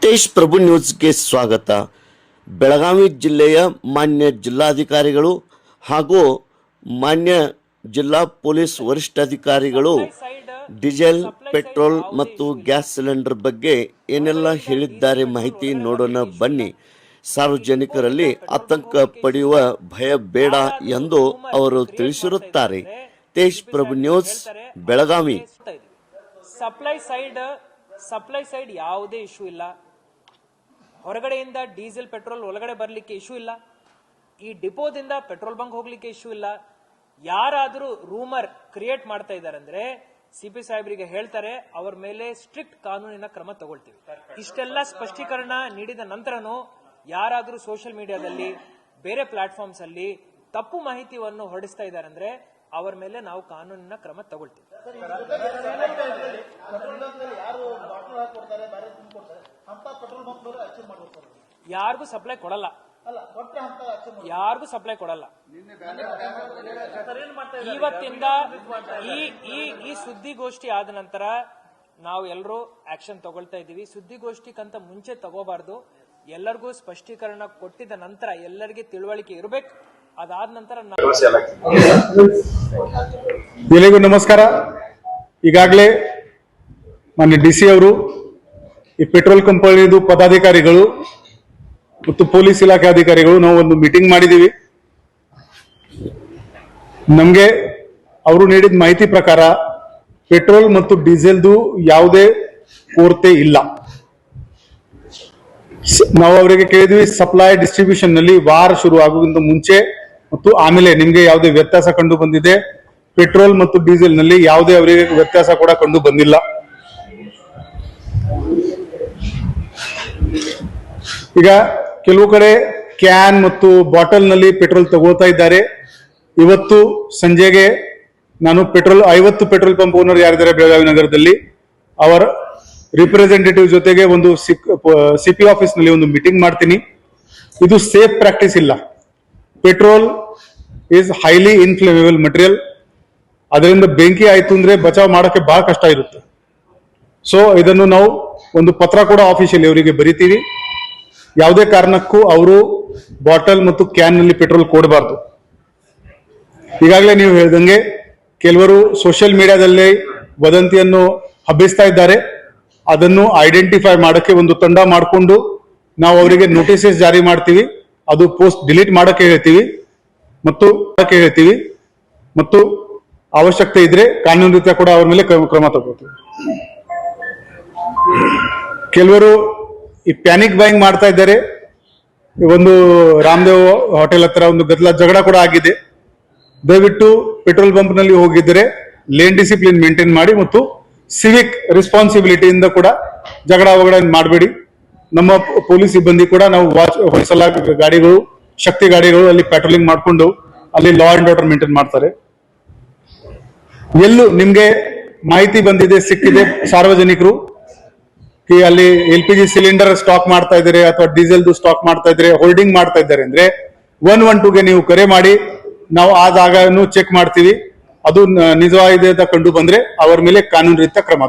ಹಿತೇಶ್ ಪ್ರಭು ನ್ಯೂಸ್ಗೆ ಸ್ವಾಗತ. ಬೆಳಗಾವಿ ಜಿಲ್ಲೆಯ ಮಾನ್ಯ ಜಿಲ್ಲಾಧಿಕಾರಿಗಳು ಹಾಗೂ ಮಾನ್ಯ ಜಿಲ್ಲಾ ಪೊಲೀಸ್ ವರಿಷ್ಠಾಧಿಕಾರಿಗಳು ಡೀಸೆಲ್, ಪೆಟ್ರೋಲ್ ಮತ್ತು ಗ್ಯಾಸ್ ಸಿಲಿಂಡರ್ ಬಗ್ಗೆ ಏನೆಲ್ಲ ಹೇಳಿದ್ದಾರೆ ಮಾಹಿತಿ ನೋಡೋಣ ಬನ್ನಿ. ಸಾರ್ವಜನಿಕರಲ್ಲಿ ಆತಂಕ ಪಡೆಯುವ ಭಯ ಬೇಡ ಎಂದು ಅವರು ತಿಳಿಸಿರುತ್ತಾರೆ. ಹಿತೇಶ್ ಪ್ರಭು ನ್ಯೂಸ್, ಬೆಳಗಾವಿ. ಸಪ್ಲೈ ಸೈಡ್ ಯಾವುದೇ ಇಶ್ಯೂ ಇಲ್ಲ. ಹೊರಗಡೆಯಿಂದ ಡೀಸೆಲ್ ಪೆಟ್ರೋಲ್ ಒಳಗಡೆ ಬರಲಿಕ್ಕೆ ಇಶ್ಯೂ ಇಲ್ಲ. ಈ ಡಿಪೋದಿಂದ ಪೆಟ್ರೋಲ್ ಬಂಕ್ ಹೋಗ್ಲಿಕ್ಕೆ ಇಶ್ಯೂ ಇಲ್ಲ. ಯಾರಾದರೂ ರೂಮರ್ ಕ್ರಿಯೇಟ್ ಮಾಡ್ತಾ ಇದ್ದಾರೆ ಅಂದ್ರೆ ಸಿಪಿ ಸಾಹೇಬರಿಗೆ ಹೇಳ್ತಾರೆ, ಅವರ ಮೇಲೆ ಸ್ಟ್ರಿಕ್ಟ್ ಕಾನೂನಿನ ಕ್ರಮ ತಗೊಳ್ತೀವಿ. ಇಷ್ಟೆಲ್ಲ ಸ್ಪಷ್ಟೀಕರಣ ನೀಡಿದ ನಂತರನೂ ಯಾರಾದರೂ ಸೋಷಿಯಲ್ ಮೀಡಿಯಾದಲ್ಲಿ ಬೇರೆ ಪ್ಲಾಟ್ಫಾರ್ಮ್ಸ್ ಅಲ್ಲಿ ತಪ್ಪು ಮಾಹಿತಿಯನ್ನು ಹೊರಡಿಸ್ತಾ ಇದ್ದಾರೆ ಅಂದ್ರೆ ಅವರ ಮೇಲೆ ನಾವು ಕಾನೂನಿನ ಕ್ರಮ ತಗೊಳ್ತೀವಿ. ಯಾರಿಗೂ ಸಪ್ಲೈ ಕೊಡಲ್ಲ, ಯಾರಿಗೂ ಸಪ್ಲೈ ಕೊಡಲ್ಲ. ಇವತ್ತಿಂದ ಈ ಸುದ್ದಿಗೋಷ್ಠಿ ಆದ ನಂತರ ನಾವು ಎಲ್ಲರೂ ಆಕ್ಷನ್ ತಗೊಳ್ತಾ ಇದ್ದೀವಿ. ಸುದ್ದಿಗೋಷ್ಠಿಗಂತ ಮುಂಚೆ ತಗೋಬಾರ್ದು. ಎಲ್ಲರಿಗೂ ಸ್ಪಷ್ಟೀಕರಣ ಕೊಟ್ಟಿದ ನಂತರ ಎಲ್ಲರಿಗೆ ತಿಳುವಳಿಕೆ ಇರಬೇಕು. ಅದಾದ ನಂತರ ಎಲ್ಲರಿಗೂ ನಮಸ್ಕಾರ. ಈಗಾಗಲೇ ಮಾನ್ಯ ಡಿಸಿ ಅವರು ಈ ಪೆಟ್ರೋಲ್ ಕಂಪನಿದು ಪದಾಧಿಕಾರಿಗಳು ಮತ್ತು ಪೊಲೀಸ್ ಇಲಾಖೆ ಅಧಿಕಾರಿಗಳು ನಾವು ಒಂದು ಮೀಟಿಂಗ್ ಮಾಡಿದೀವಿ. ನಮಗೆ ಅವರು ನೀಡಿದ ಮಾಹಿತಿ ಪ್ರಕಾರ ಪೆಟ್ರೋಲ್ ಮತ್ತು ಡೀಸೆಲ್ದು ಯಾವುದೇ ಕೊರತೆ ಇಲ್ಲ. ನಾವು ಅವರಿಗೆ ಕೇಳಿದ್ವಿ, ಸಪ್ಲೈ ಡಿಸ್ಟ್ರಿಬ್ಯೂಷನ್ ನಲ್ಲಿ ವಾರ ಶುರು ಆಗುವುದಕ್ಕಿಂತ ಮುಂಚೆ ಮತ್ತು ಆಮೇಲೆ ನಿಮ್ಗೆ ಯಾವುದೇ ವ್ಯತ್ಯಾಸ ಕಂಡು ಬಂದಿದೆ? ಪೆಟ್ರೋಲ್ ಮತ್ತು ಡೀಸೆಲ್ ನಲ್ಲಿ ಯಾವುದೇ ಅವರಿಗೆ ವ್ಯತ್ಯಾಸ ಕೂಡ ಕಂಡು ಬಂದಿಲ್ಲ. ಈಗ ಕೆಲವು ಕಡೆ ಕ್ಯಾನ್ ಮತ್ತು ಬಾಟಲ್ ನಲ್ಲಿ ಪೆಟ್ರೋಲ್ ತಗೋತಾ ಇದ್ದಾರೆ. ಇವತ್ತು ಸಂಜೆಗೆ ನಾನು 50 ಪೆಟ್ರೋಲ್ ಪಂಪ್ ಓನರ್ ಯಾರಿದ್ದಾರೆ ಬೆಳಗಾವಿ ನಗರದಲ್ಲಿ, ಅವರ ರಿಪ್ರೆಸೆಂಟೇಟಿವ್ ಜೊತೆಗೆ ಒಂದು ಸಿಪಿ ಆಫೀಸ್ ನಲ್ಲಿ ಒಂದು ಮೀಟಿಂಗ್ ಮಾಡ್ತೀನಿ. ಇದು ಸೇಫ್ ಪ್ರಾಕ್ಟೀಸ್ ಇಲ್ಲ. Petrol is highly inflammable material. ಅದರಿಂದ ಬೆಂಕಿ ಆಯ್ತು ಅಂದ್ರೆ ಬಚಾವ್ ಮಾಡೋಕೆ ಬಹಳ ಕಷ್ಟ ಇರುತ್ತೆ. ಸೊ ಇದನ್ನು ನಾವು ಒಂದು ಪತ್ರ ಕೂಡ ಆಫೀಷಿಯಲಿ ಅವರಿಗೆ ಬರಿತೀವಿ. ಯಾವುದೇ ಕಾರಣಕ್ಕೂ ಅವರು ಬಾಟಲ್ ಮತ್ತು ಕ್ಯಾನ್ ನಲ್ಲಿ ಪೆಟ್ರೋಲ್ ಕೊಡಬಾರ್ದು. ಈಗಾಗಲೇ ನೀವು ಹೇಳಿದಂಗೆ ಕೆಲವರು ಸೋಷಿಯಲ್ ಮೀಡಿಯಾದಲ್ಲಿ ವದಂತಿಯನ್ನು ಹಬ್ಬಿಸ್ತಾ ಇದ್ದಾರೆ. ಅದನ್ನು ಐಡೆಂಟಿಫೈ ಮಾಡಕ್ಕೆ ಒಂದು ತಂಡ ಮಾಡಿಕೊಂಡು ನಾವು ಅವರಿಗೆ ನೋಟಿಸಸ್ ಜಾರಿ ಮಾಡ್ತೀವಿ. ಅದು ಪೋಸ್ಟ್ ಡಿಲೀಟ್ ಮಾಡಕ್ಕೆ ಹೇಳ್ತೀವಿ ಮತ್ತು ಅವಶ್ಯಕತೆ ಇದ್ರೆ ಕಾನೂನು ರೀತ್ಯ ಕೂಡ ಅವರ ಮೇಲೆ ಕ್ರಮ ತಗೋತೀವಿ. ಕೆಲವರು ಈ ಪ್ಯಾನಿಕ್ ಬೈಯಿಂಗ್ ಮಾಡ್ತಾ ಇದ್ದಾರೆ. ಒಂದು ರಾಮದೇವ್ ಹೋಟೆಲ್ ಹತ್ರ ಒಂದು ಜಗಳ ಕೂಡ ಆಗಿದೆ. ದಯವಿಟ್ಟು ಪೆಟ್ರೋಲ್ ಬಂಪ್ ನಲ್ಲಿ ಹೋಗಿದ್ರೆ ಲೇನ್ ಡಿಸಿಪ್ಲಿನ್ ಮೇಂಟೈನ್ ಮಾಡಿ ಮತ್ತು ಸಿವಿಕ್ ರೆಸ್ಪಾನ್ಸಿಬಿಲಿಟಿಯಿಂದ ಕೂಡ ಜಗಳ ಮಾಡಬೇಡಿ. ನಮ್ಮ ಪೊಲೀಸ್ ಸಿಬ್ಬಂದಿ ಕೂಡ ನಾವು ಹೊಸ ಗಾಡಿಗಳು, ಶಕ್ತಿ ಗಾಡಿಗಳು ಅಲ್ಲಿ ಪೆಟ್ರೋಲಿಂಗ್ ಮಾಡಿಕೊಂಡು ಅಲ್ಲಿ ಲಾ ಅಂಡ್ ಆರ್ಡರ್ ಮೇಂಟೈನ್ ಮಾಡ್ತಾರೆ. ಎಲ್ಲೂ ನಿಮ್ಗೆ ಮಾಹಿತಿ ಬಂದಿದೆ, ಸಿಕ್ಕಿದೆ ಸಾರ್ವಜನಿಕರು ಅಲ್ಲಿ LPG ಸಿಲಿಂಡರ್ ಸ್ಟಾಕ್ ಮಾಡ್ತಾ ಇದ್ದಾರೆ ಅಥವಾ ಡೀಸೆಲ್ದು ಸ್ಟಾಕ್ ಮಾಡ್ತಾ ಇದ್ದಾರೆ, ಹೋಲ್ಡಿಂಗ್ ಮಾಡ್ತಾ ಇದ್ದಾರೆ ಅಂದ್ರೆ 112ಗೆ ನೀವು ಕರೆ ಮಾಡಿ, ನಾವು ಆ ಜಾಗವನ್ನು ಚೆಕ್ ಮಾಡ್ತೀವಿ. ಅದು ನಿಜವಾಗಿದೆ ಅಂತ ಕಂಡು ಬಂದ್ರೆ ಅವರ ಮೇಲೆ ಕಾನೂನು ರೀತ್ಯ ಕ್ರಮ